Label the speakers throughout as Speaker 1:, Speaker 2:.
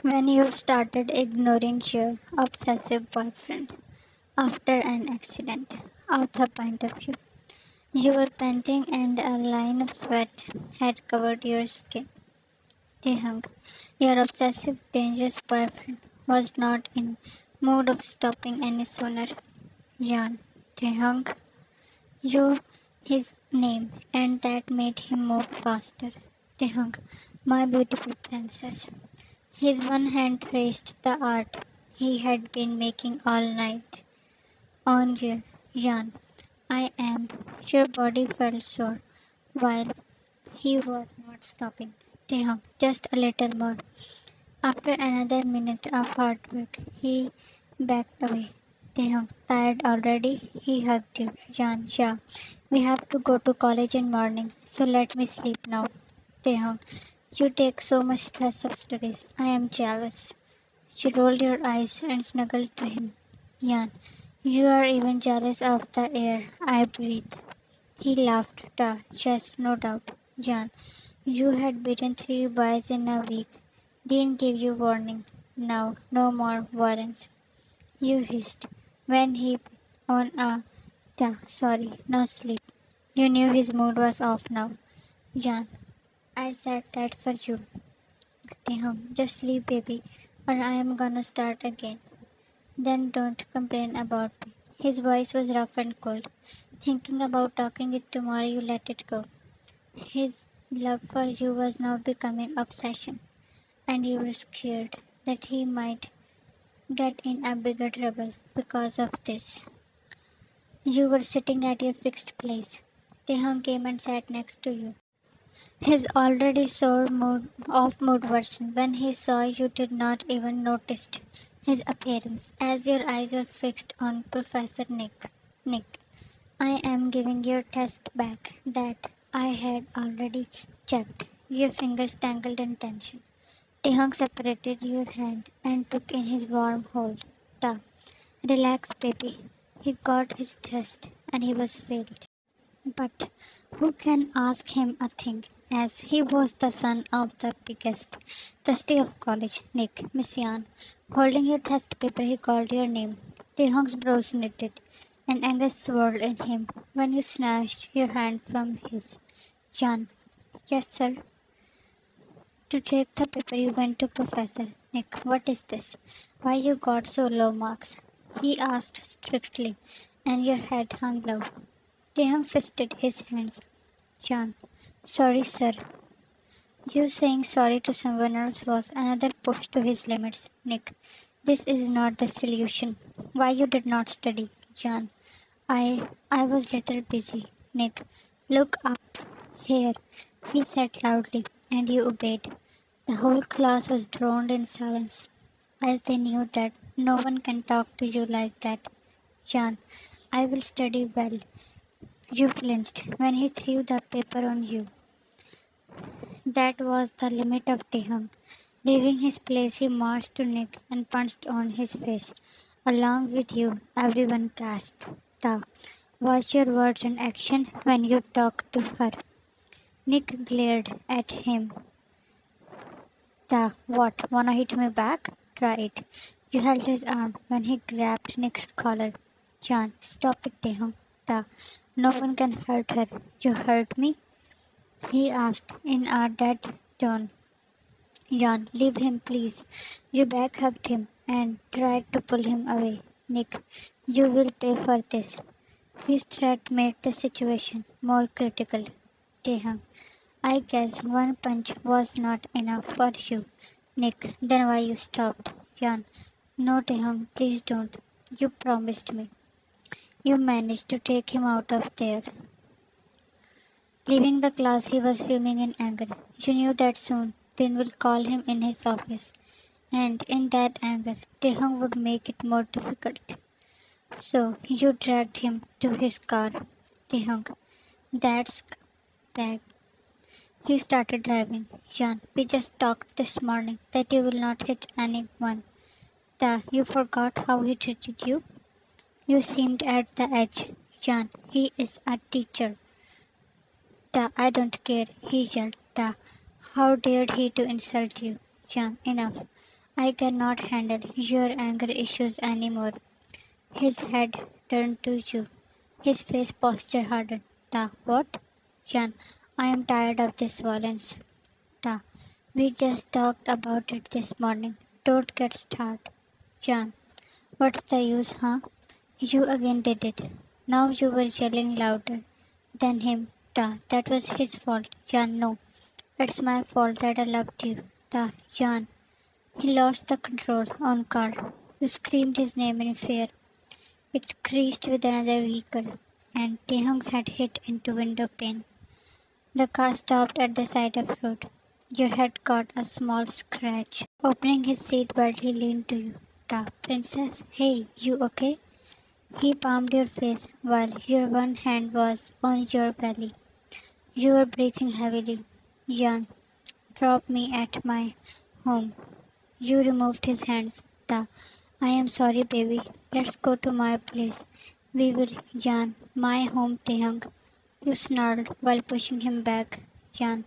Speaker 1: When you started ignoring your obsessive boyfriend after an accident, author point of view. You were panting and a line of sweat had covered your skin. Taehyung, your obsessive, dangerous boyfriend, was not in mood of stopping any sooner. Jan, Taehyung, you his name, and that made him move faster. Taehyung, my beautiful princess. His one hand traced the art he had been making all night. On you, Jan. I am. Your body felt sore while he was not stopping. Taehyung, just a little more. After another minute of hard work, he backed away. Taehyung, tired already? He hugged you. Jan, yeah. We have to go to college in morning, so let me sleep now. Taehyung, you take so much stress of studies. I am jealous. She rolled her eyes and snuggled to him. Jan, you are even jealous of the air I breathe. He laughed. Duh, yes, no doubt. Jan, you had beaten 3 boys in a week. Didn't give you warning. Now, no more violence. You hissed. When he on a sorry, no sleep. You knew his mood was off now. Jan, I said that for you. Tehom, just leave baby, or I am gonna start again. Then don't complain about me. His voice was rough and cold. Thinking about talking it tomorrow, you let it go. His love for you was now becoming obsession, and you were scared that he might get in a bigger trouble because of this. You were sitting at your fixed place. Tehong came and sat next to you. His already sore mood off mood worsened when he saw you did not even notice his appearance as your eyes were fixed on Professor Nick. Nick, I am giving your test back that I had already checked. Your fingers tangled in tension. Tehong separated your hand and took in his warm hold. Ta, relax, baby. He got his test and he was failed. But who can ask him a thing, as he was the son of the biggest trustee of college, Nick Missian. Holding your test paper, he called your name. Tehong's brows knitted, and anger swirled in him when you snatched your hand from his. Jan, yes, sir. To take the paper, you went to Professor. Nick, what is this? Why you got so low marks? He asked strictly, and your head hung low. Taehyung fisted his hands. Jan, sorry, sir. You saying sorry to someone else was another push to his limits. Nick, this is not the solution. Why you did not study? Jan, I was little busy. Nick, look up here, he said loudly, and you obeyed. The whole class was drowned in silence, as they knew that no one can talk to you like that. Jan, I will study well. You flinched when he threw the paper on you. That was the limit of Taehyung. Leaving his place, he marched to Nick and punched on his face. Along with you, everyone gasped. Ta, watch your words and action when you talk to her. Nick glared at him. Ta, what? Wanna hit me back? Try it. You held his arm when he grabbed Nick's collar. Jan, stop it, Taehyung. Ta, no one can hurt her. You hurt me? He asked in a dead tone. Jan, leave him, please. You back hugged him and tried to pull him away. Nick, you will pay for this. His threat made the situation more critical. Taehyung, I guess one punch was not enough for you. Nick, then why you stopped? Jan, no, Taehyung, please don't. You promised me. You managed to take him out of there. Leaving the class, he was fuming in anger. You knew that soon Tin would call him in his office, and in that anger, Taehyung would make it more difficult. So you dragged him to his car. Taehyung, that's bad. He started driving. Jan, we just talked this morning that you will not hit anyone. Ta, you forgot how he treated you? You seemed at the edge. Jan, he is a teacher. Ta, I don't care, he yelled. Ta, how dared he to insult you? Jan, enough. I cannot handle your anger issues anymore. His head turned to you. His face posture hardened. Ta, what? Jan, I am tired of this violence. Ta, we just talked about it this morning. Don't get started. Jan, what's the use, huh? You again did it. Now you were yelling louder than him. Ta, that was his fault. Jan, no. It's my fault that I loved you. Ta, Jan. He lost the control on car. You screamed his name in fear. It crashed with another vehicle, and Taehyung's head hit into window pane. The car stopped at the side of road. Your head caught a small scratch. Opening his seat belt, he leaned to you. Ta, princess, hey, you okay? He palmed your face while your one hand was on your belly. You were breathing heavily. Jan, drop me at my home. You removed his hands. Ta, I am sorry, baby. Let's go to my place. We will, Jan. My home, Taehyung. You snarled while pushing him back. Jan,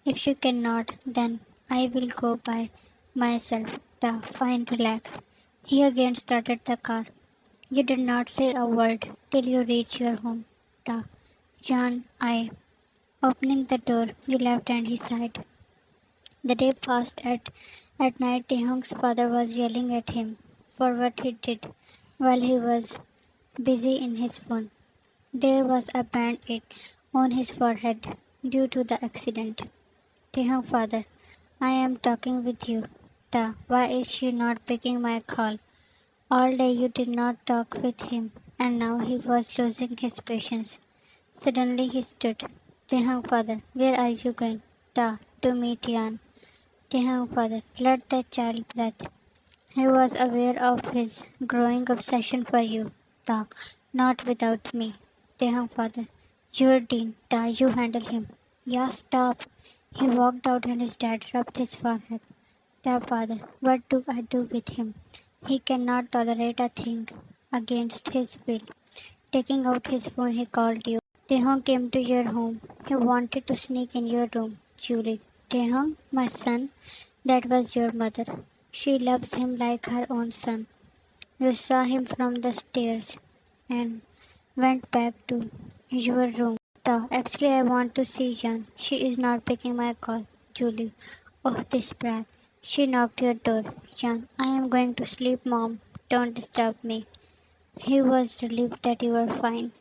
Speaker 1: if you cannot, then I will go by myself. Ta, fine, relax. He again started the car. You did not say a word till you reached your home. Ta, Jan, opening the door, you left and he sighed. The day passed. At night, Taehyung's father was yelling at him for what he did while he was busy in his phone. There was a band-aid on his forehead due to the accident. Taehyung father, I am talking with you. Ta, why is she not picking my call? All day you did not talk with him, and now he was losing his patience. Suddenly he stood. Taehyung father, where are you going? Ta, to meet Yan. Taehyung father, let the child breathe. He was aware of his growing obsession for you. Ta, not without me. Taehyung father, you're Dean. Ta, you handle him. Yeah, stop. He walked out and his dad rubbed his forehead. Ta, father, what do I do with him? He cannot tolerate a thing against his will. Taking out his phone, he called you. Taehyung came to your home. He wanted to sneak in your room. Julie. Taehyung, my son, that was your mother. She loves him like her own son. You saw him from the stairs and went back to your room. Ta, actually, I want to see Jan. She is not picking my call. Julie. Oh, this brat. She knocked your door. Jan, I am going to sleep, mom. Don't disturb me. He was relieved that you were fine.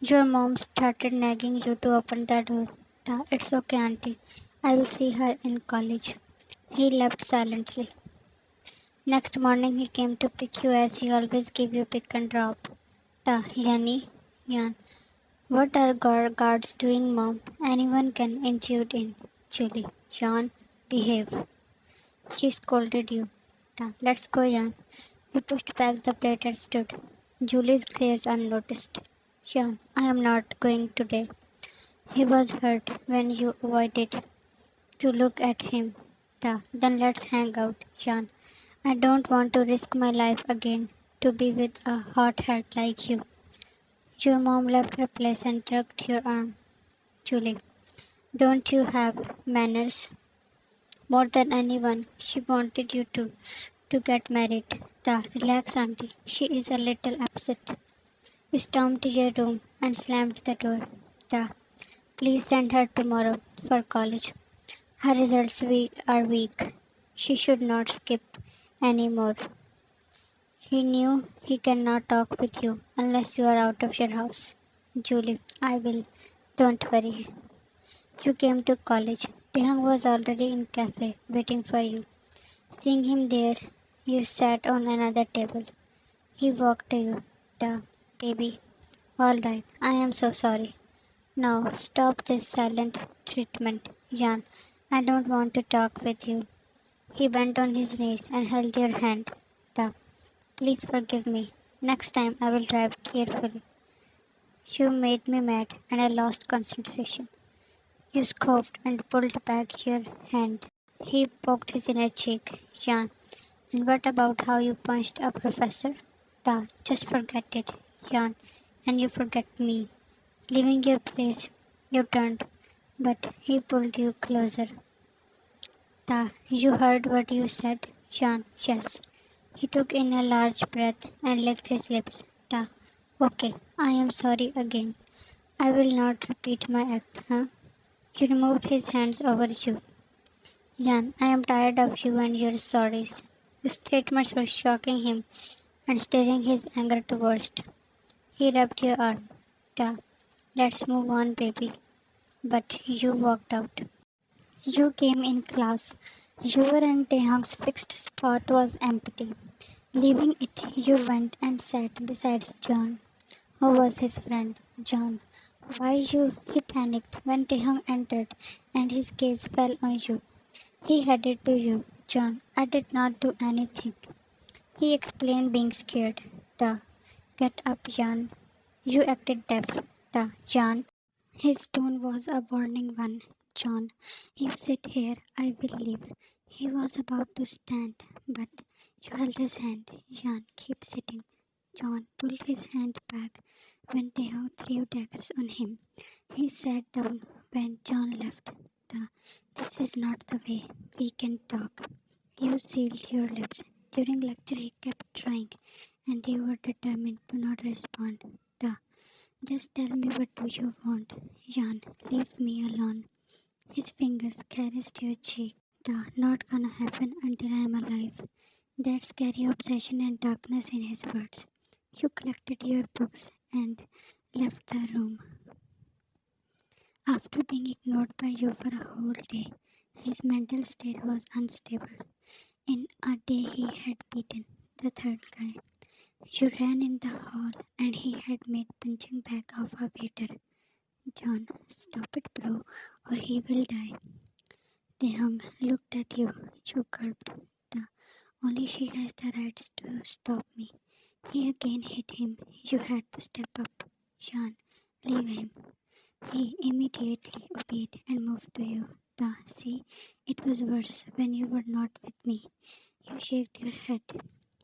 Speaker 1: Your mom started nagging you to open the door. Ta, it's okay, auntie. I will see her in college. He left silently. Next morning he came to pick you as he always gave you pick and drop. Ta, Yani, Yan. What are guards doing, mom? Anyone can intrude in. Julie, Jan, behave. He scolded you. Ta, let's go, Jan. He pushed back the plate and stood. Julie's glares unnoticed. Jan, I am not going today. He was hurt when you avoided to look at him. Ta, then let's hang out, Jan. I don't want to risk my life again to be with a hothead like you. Your mom left her place and jerked your arm. Julie, don't you have manners? More than anyone, she wanted you to get married. Ta, relax, auntie. She is a little upset. You stormed to your room and slammed the door. Ta, please send her tomorrow for college. Her results are weak. She should not skip anymore. He knew he cannot talk with you unless you are out of your house. Julie, I will. Don't worry. You came to college. Taehyung was already in cafe waiting for you. Seeing him there, you sat on another table. He walked to you. Duh, baby. All right, I am so sorry. Now stop this silent treatment, Jan. I don't want to talk with you. He bent on his knees and held your hand. Duh, please forgive me. Next time I will drive carefully. You made me mad and I lost concentration. You scoffed and pulled back your hand. He poked his inner cheek. Jan, and what about how you punched a professor? Da, just forget it, Jan, and you forget me. Leaving your place, you turned, but he pulled you closer. Ta, you heard what you said, Jan. Yes. He took in a large breath and licked his lips. Ta, okay, I am sorry again. I will not repeat my act, huh? He removed his hands over you. Jan, I am tired of you and your sorries. The statements were shocking him and stirring his anger to worst. He rubbed your arm. Ta, let's move on, baby. But you walked out. You came in class. Your and Taehyung's fixed spot was empty. Leaving it, you went and sat beside John, who was his friend. John, why you? He panicked when Taehyung entered and his gaze fell on you. He headed to you. John, I did not do anything. He explained, being scared. Da, get up, Jan. You acted deaf. Da, Jan. His tone was a warning one. John, you sit here, I will leave. He was about to stand, but you held his hand. Jan, keep sitting. John pulled his hand back when Taehyung threw daggers on him. He sat down when John left. The, this is not the way we can talk. You sealed your lips. During lecture he kept trying, and you were determined to not respond. The, just tell me what do you want. Jan, leave me alone. His fingers caressed your cheek. The, not gonna happen until I am alive. That scary obsession and darkness in his words. You collected your books and left the room. After being ignored by you for a whole day, his mental state was unstable. In a day he had beaten the third guy. You ran in the hall and he had made punching bag of a waiter. John, stop it, bro, or he will die. Dehung looked at you. You gulped. "The- Only she has the rights to stop me. He again hit him. You had to step up. John, leave him. He immediately obeyed and moved to you. See, it was worse when you were not with me. You shook your head.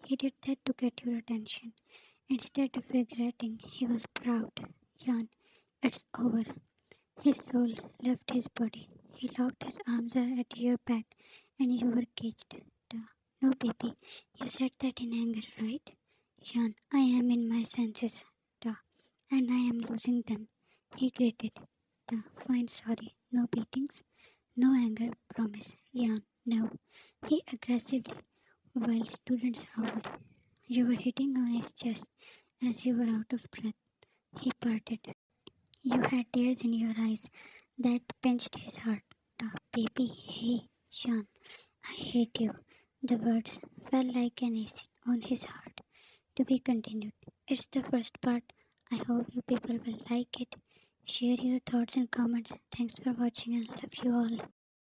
Speaker 1: He did that to get your attention. Instead of regretting, he was proud. Jan, it's over. His soul left his body. He locked his arms at your back and you were caged. Duh. No, baby, you said that in anger, right? Jan, I am in my senses. Duh. And I am losing them. He grated. Duh. Fine, sorry. No beatings. No anger, promise. Jan, no. He aggressively, while students howled. You were hitting on his chest as you were out of breath. He parted. You had tears in your eyes that pinched his heart. Baby, hey, Sean, I hate you. The words fell like an acid on his heart. To be continued. It's the first part. I hope you people will like it. Share your thoughts and comments. Thanks for watching and love you all.